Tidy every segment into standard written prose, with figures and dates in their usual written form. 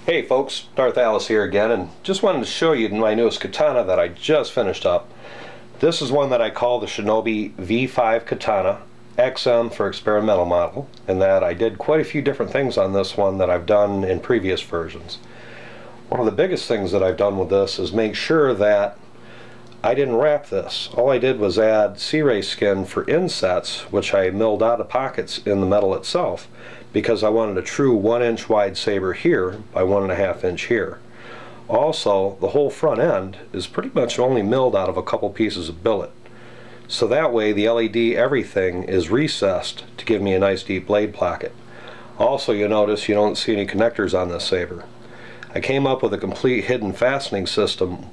Hey folks, Darth Alice here again, and just wanted to show you my newest katana that I just finished up. This is one that I call the Shinobi V5 Katana XM for experimental model, and that I did quite a few different things on this one that I've done in previous versions. One of the biggest things that I've done with this is make sure that I didn't wrap this. All I did was add C-ray skin for insets, which I milled out of pockets in the metal itself, because I wanted a true 1-inch wide saber here by 1.5 inch here. Also, the whole front end is pretty much only milled out of a couple pieces of billet. So that way the LED everything is recessed to give me a nice deep blade placket. Also, you notice you don't see any connectors on this saber. I came up with a complete hidden fastening system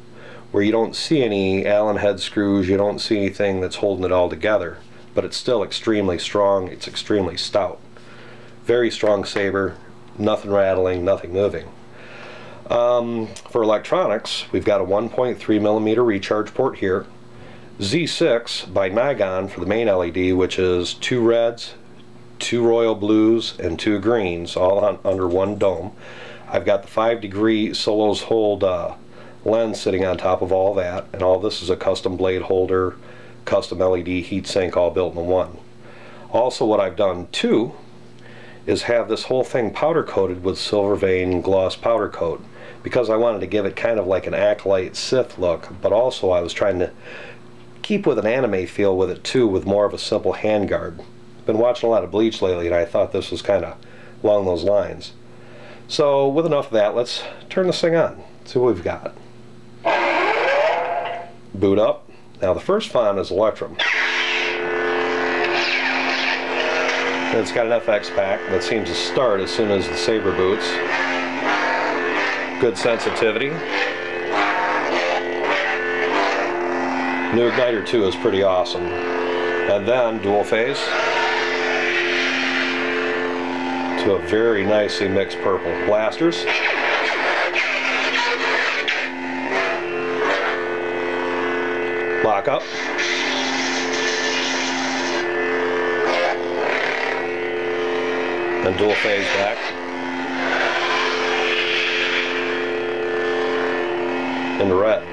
where you don't see any Allen head screws, you don't see anything that's holding it all together, but it's still extremely strong, it's extremely stout. Very strong saber, nothing rattling, nothing moving. For electronics, we've got a 1.3mm recharge port here, Z6 by Nigon for the main LED, which is 2 reds, 2 royal blues, and 2 greens, all under one dome. I've got the 5-degree Solos Hold lens sitting on top of all that, and all this is a custom blade holder, custom LED heatsink, all built in one. Also, what I've done too is have this whole thing powder coated with silver vein gloss powder coat, because I wanted to give it kind of like an Acolyte Sith look, but also I was trying to keep with an anime feel with it too, with more of a simple handguard. Been watching a lot of Bleach lately, and I thought this was kind of along those lines. So with enough of that, let's turn this thing on, see what we've got. Boot up. Now the first font is Electrum. It's got an FX pack that seems to start as soon as the saber boots. Good sensitivity. New igniter 2 is pretty awesome. And then dual phase to a very nicely mixed purple. Blasters. Lock up. And dual phase back. In red.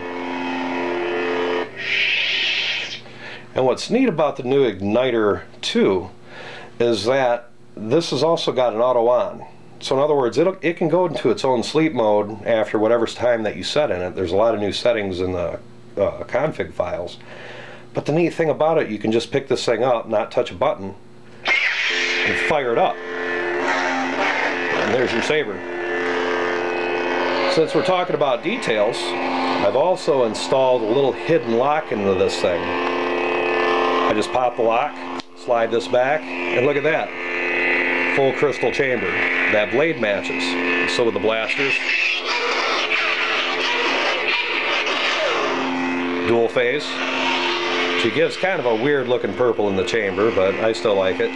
And what's neat about the new Igniter 2 is that this has also got an auto on. So in other words, it can go into its own sleep mode after whatever time that you set in it. There's a lot of new settings in the config files. But the neat thing about it, you can just pick this thing up, not touch a button, and fire it up. And there's your saber. Since we're talking about details, I've also installed a little hidden lock into this thing. I just pop the lock, slide this back, and look at that. Full crystal chamber. That blade matches. So with the blasters. Dual phase. She gives kind of a weird looking purple in the chamber, but I still like it.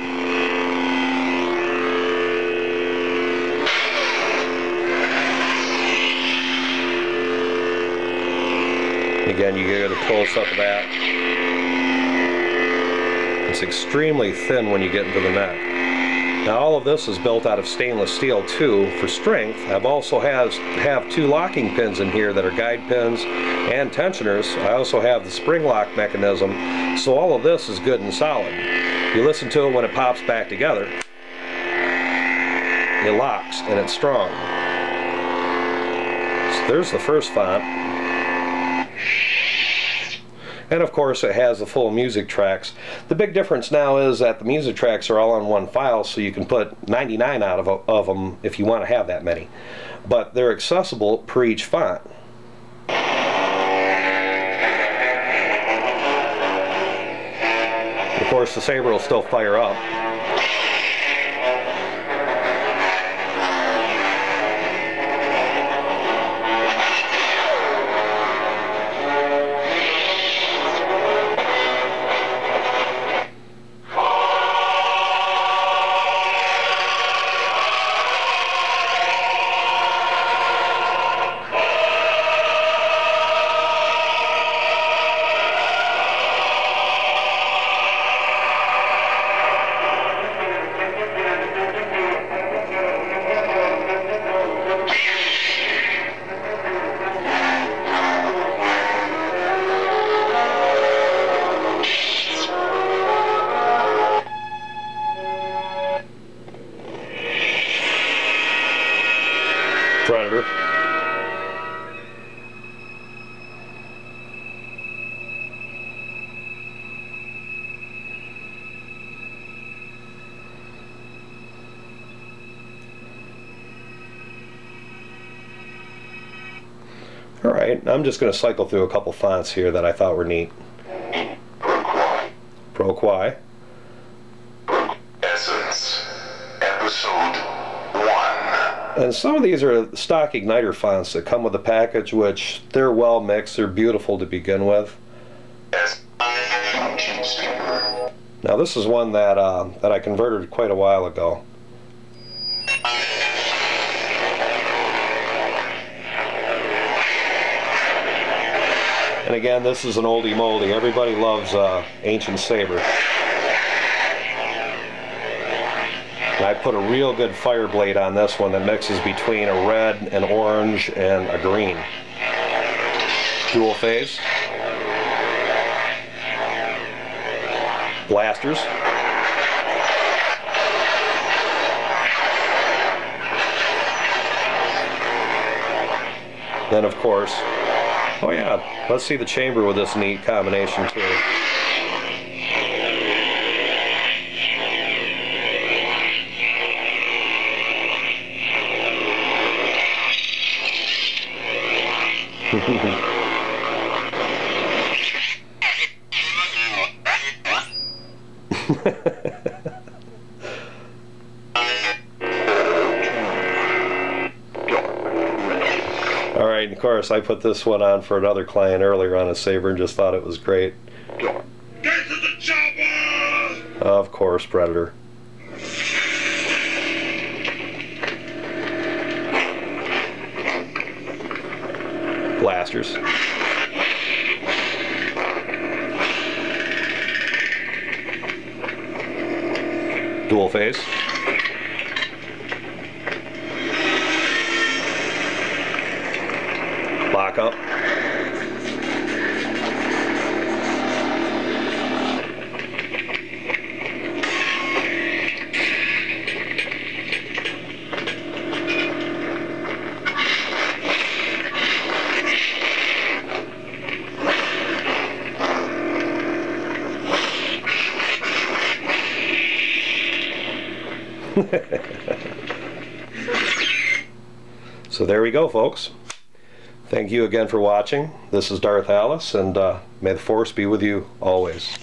Again, you get a close up of that. It's extremely thin when you get into the neck. Now all of this is built out of stainless steel too for strength. I've also have 2 locking pins in here that are guide pins and tensioners. I also have the spring lock mechanism, so all of this is good and solid. You listen to it when it pops back together. It locks and it's strong. So there's the first font. And of course it has the full music tracks. The big difference now is that the music tracks are all on one file, so you can put 99 out of them if you want to have that many. But they're accessible per each font. Of course the saber will still fire up. Predator. Alright, I'm just going to cycle through a couple fonts here that I thought were neat. Pro-Quai. Essence. Episode 1. And some of these are stock igniter fonts that come with the package, which they're well mixed, they're beautiful to begin with. Now this is one that I converted quite a while ago. And again, this is an oldie moldy. Everybody loves Ancient Saber. And I put a real good fire blade on this one that mixes between a red, an orange, and a green. Dual phase. Blasters. Then of course, oh yeah, let's see the chamber with this neat combination too. Alright, of course I put this one on for another client earlier on a Saber and just thought it was great. Get to the chopper! Of course, Predator. Blasters. Dual phase. Lock up. So there we go, folks. Thank you again for watching. This is Darth Alice, and may the Force be with you always.